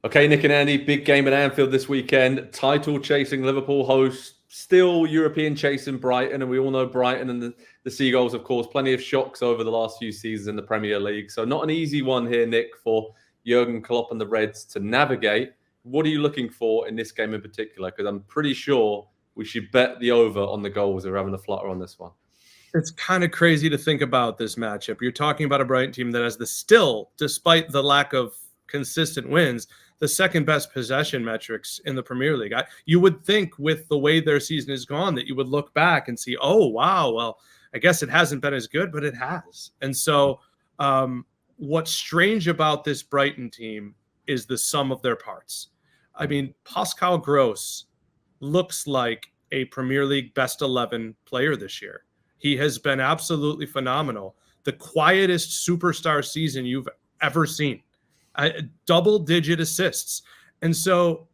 Okay, Nick and Andy, big game at Anfield this weekend. Title chasing Liverpool host, still European chasing Brighton. And we all know Brighton and the Seagulls, of course, plenty of shocks over the last few seasons in the Premier League. So not an easy one here, Nick, for Jurgen Klopp and the Reds to navigate. What are you looking for in this game in particular? Because I'm pretty sure we should bet the over on the goals. We're having a flutter on this one. It's kind of crazy to think about this matchup. You're talking about a Brighton team that has despite the lack of consistent wins, the second best possession metrics in the Premier League. You would think with the way their season has gone that you would look back and see, oh, wow, well, I guess it hasn't been as good, but it has. And so what's strange about this Brighton team is the sum of their parts. I mean, Pascal Gross looks like a Premier League best 11 player this year. He has been absolutely phenomenal. The quietest superstar season you've ever seen. Double-digit assists. And so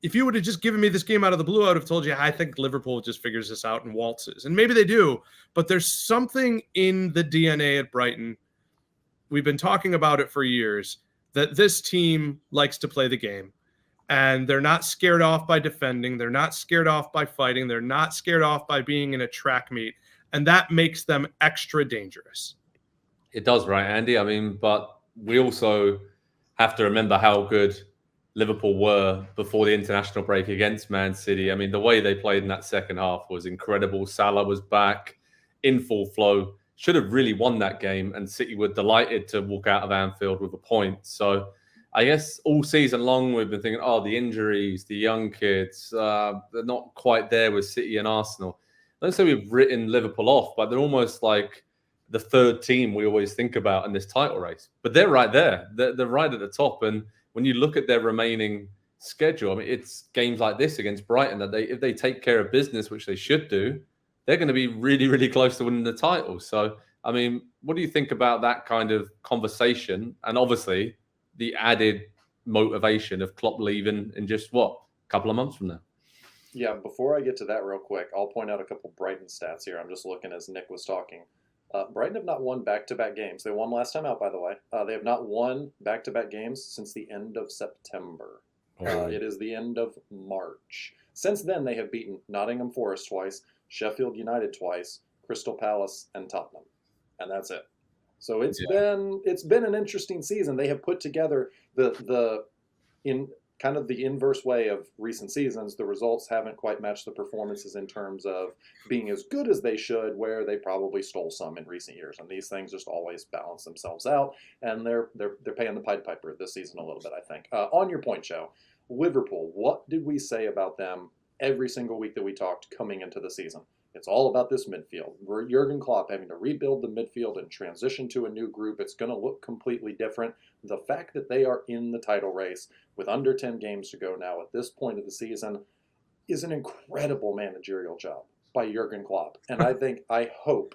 if you would have just given me this game out of the blue, I would have told you I think Liverpool just figures this out and waltzes. And maybe they do, but there's something in the DNA at Brighton. We've been talking about it for years, that this team likes to play the game. And they're not scared off by defending. They're not scared off by fighting. They're not scared off by being in a track meet. And that makes them extra dangerous. It does, right, Andy? I mean, but we also have to remember how good Liverpool were before the international break against Man City. I mean, the way they played in that second half was incredible. Salah was back in full flow. Should have really won that game, and City were delighted to walk out of Anfield with a point. So I guess all season long we've been thinking, oh, the injuries, the young kids, they're not quite there with City and Arsenal. I don't say we've written Liverpool off, but they're almost like the third team we always think about in this title race. But they're right there. They're right at the top. And when you look at their remaining schedule, I mean, it's games like this against Brighton that if they take care of business, which they should do, they're going to be really, really close to winning the title. So, I mean, what do you think about that kind of conversation? And obviously the added motivation of Klopp leaving in just, a couple of months from now? Yeah, before I get to that real quick, I'll point out a couple Brighton stats here. I'm just looking as Nick was talking. Brighton have not won back-to-back games. They won last time out, by the way. They have not won back-to-back games since the end of September. It is the end of March. Since then, they have beaten Nottingham Forest twice, Sheffield United twice, Crystal Palace, and Tottenham. And that's it. So it's been an interesting season. They have put together in kind of the inverse way of recent seasons. The results haven't quite matched the performances in terms of being as good as they should, where they probably stole some in recent years. And these things just always balance themselves out. And they're paying the Pied Piper this season a little bit, I think. On your point, Joe, Liverpool, what did we say about them every single week that we talked coming into the season? It's all about this midfield. We're Jurgen Klopp having to rebuild the midfield and transition to a new group. It's going to look completely different. The fact that they are in the title race with under 10 games to go now at this point of the season is an incredible managerial job by Jurgen Klopp. And I hope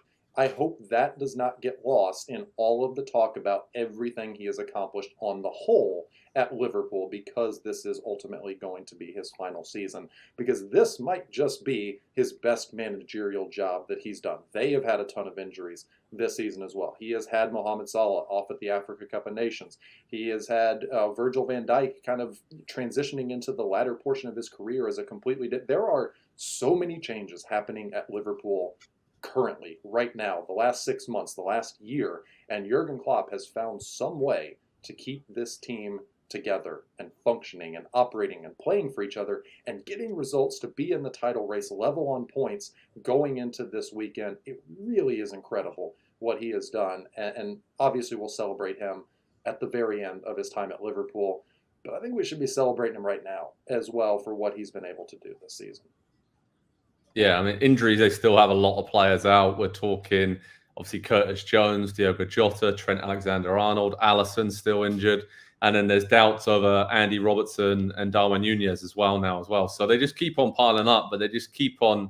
that does not get lost in all of the talk about everything he has accomplished on the whole at Liverpool, because this is ultimately going to be his final season, because this might just be his best managerial job that he's done. They have had a ton of injuries this season as well. He has had Mohamed Salah off at the Africa Cup of Nations. He has had Virgil van Dijk kind of transitioning into the latter portion of his career as a completely there are so many changes happening at Liverpool currently, right now, the last 6 months, the last year, and Jurgen Klopp has found some way to keep this team together and functioning and operating and playing for each other and getting results to be in the title race level on points going into this weekend. It really is incredible what he has done, and obviously we'll celebrate him at the very end of his time at Liverpool, but I think we should be celebrating him right now as well for what he's been able to do this season. Yeah, I mean, injuries, they still have a lot of players out. We're talking, obviously, Curtis Jones, Diogo Jota, Trent Alexander-Arnold, Alisson still injured. And then there's doubts over Andy Robertson and Darwin Nunez as well. So they just keep on piling up, but they just keep on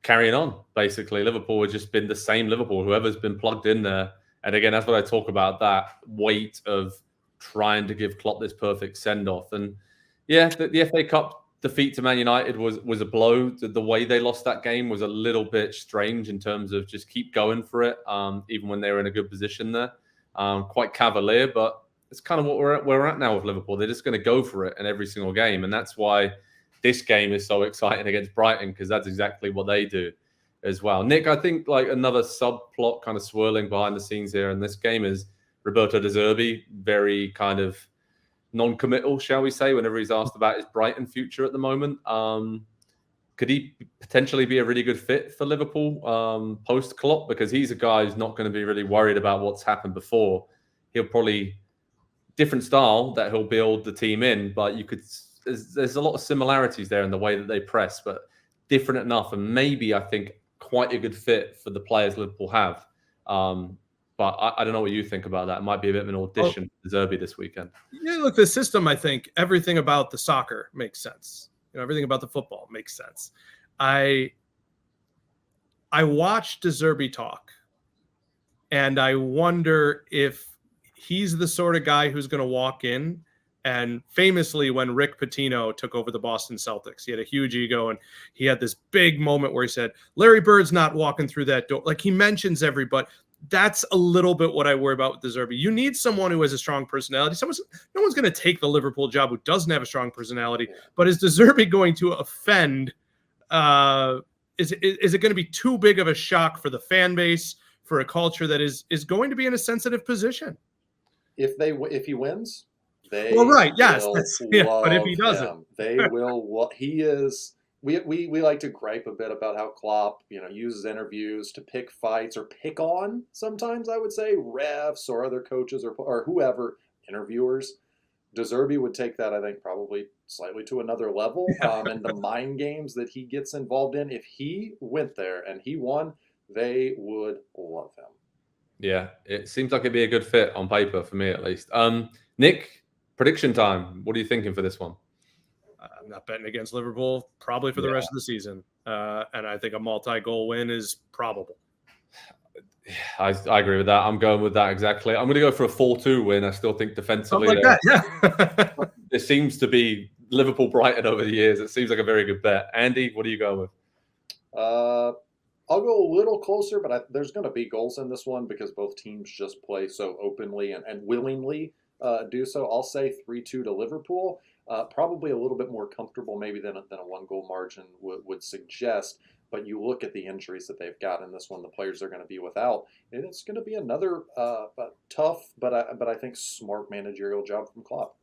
carrying on, basically. Liverpool has just been the same Liverpool, whoever's been plugged in there. And again, that's what I talk about, that weight of trying to give Klopp this perfect send-off. And yeah, the FA Cup defeat to Man United was a blow. The way they lost that game was a little bit strange in terms of just keep going for it, even when they were in a good position there. Quite cavalier, but it's kind of what we're at now with Liverpool. They're just going to go for it in every single game, and that's why this game is so exciting against Brighton, because that's exactly what they do as well. Nick, I think like another subplot kind of swirling behind the scenes here in this game is Roberto De Zerbi, very kind of non-committal, shall we say, whenever he's asked about his Brighton future at the moment. Could he potentially be a really good fit for Liverpool post Klopp? Because he's a guy who's not going to be really worried about what's happened before. He'll probably different style that he'll build the team in, but there's a lot of similarities there in the way that they press, but different enough, and maybe I think quite a good fit for the players Liverpool have. But I don't know what you think about that. It might be a bit of an audition for Zerbi this weekend. Yeah, look, the system, I think everything about the soccer makes sense. Everything about the football makes sense. I watched De Zerbi talk, and I wonder if he's the sort of guy who's going to walk in. And famously, when Rick Pitino took over the Boston Celtics, he had a huge ego, and he had this big moment where he said, Larry Bird's not walking through that door. Like, he mentions everybody. That's a little bit what I worry about with De Zerbi. You need someone who has a strong personality. No one's going to take the Liverpool job who doesn't have a strong personality. But is De Zerbi going to offend? Is it going to be too big of a shock for the fan base, for a culture that is going to be in a sensitive position? If he wins, they right, yes, but if he doesn't, they will. He is. We like to gripe a bit about how Klopp, uses interviews to pick fights or pick on, sometimes I would say, refs or other coaches or whoever, interviewers. De Zerbi would take that, I think, probably slightly to another level. And the mind games that he gets involved in, if he went there and he won, they would love him. Yeah, it seems like it'd be a good fit on paper for me, at least. Nick, prediction time. What are you thinking for this one? I'm not betting against Liverpool probably for the rest of the season. And I think a multi-goal win is probable. I agree with that. I'm going with that exactly. I'm going to go for a 4-2 win. I still think defensively. Something like that, yeah. It seems to be Liverpool-Brighton over the years. It seems like a very good bet. Andy, what are you going with? I'll go a little closer, but there's going to be goals in this one because both teams just play so openly and willingly do so. I'll say 3-2 to Liverpool. Probably a little bit more comfortable maybe than a 1-goal margin would suggest. But you look at the injuries that they've got in this one, the players they're going to be without, and it's going to be another tough but I think smart managerial job from Klopp.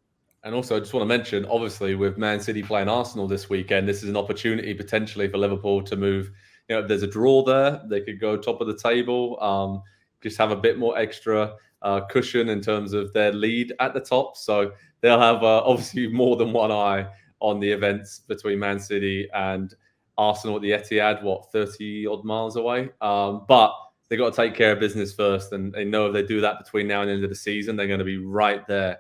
And also, I just want to mention, obviously, with Man City playing Arsenal this weekend, this is an opportunity potentially for Liverpool to move. If there's a draw there, they could go top of the table, just have a bit more extra cushion in terms of their lead at the top. So they'll have obviously more than one eye on the events between Man City and Arsenal at the Etihad, 30-odd miles away. But they've got to take care of business first. And they know if they do that between now and the end of the season, they're going to be right there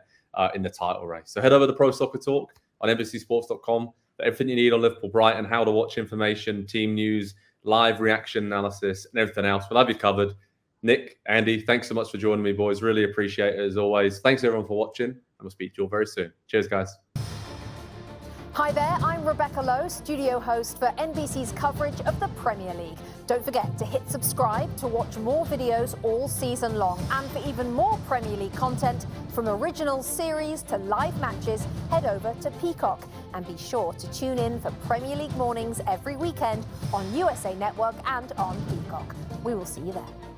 in the title race. So head over to Pro Soccer Talk on NBCSports.com for everything you need on Liverpool Brighton, how to watch information, team news, live reaction analysis, and everything else. We'll have you covered. Nick, Andy, thanks so much for joining me, boys. Really appreciate it as always. Thanks everyone for watching, and we'll speak to you all very soon. Cheers, guys. Hi there, I'm Rebecca Lowe, studio host for NBC's coverage of the Premier League. Don't forget to hit subscribe to watch more videos all season long. And for even more Premier League content, from original series to live matches, head over to Peacock. And be sure to tune in for Premier League mornings every weekend on USA Network and on Peacock. We will see you there.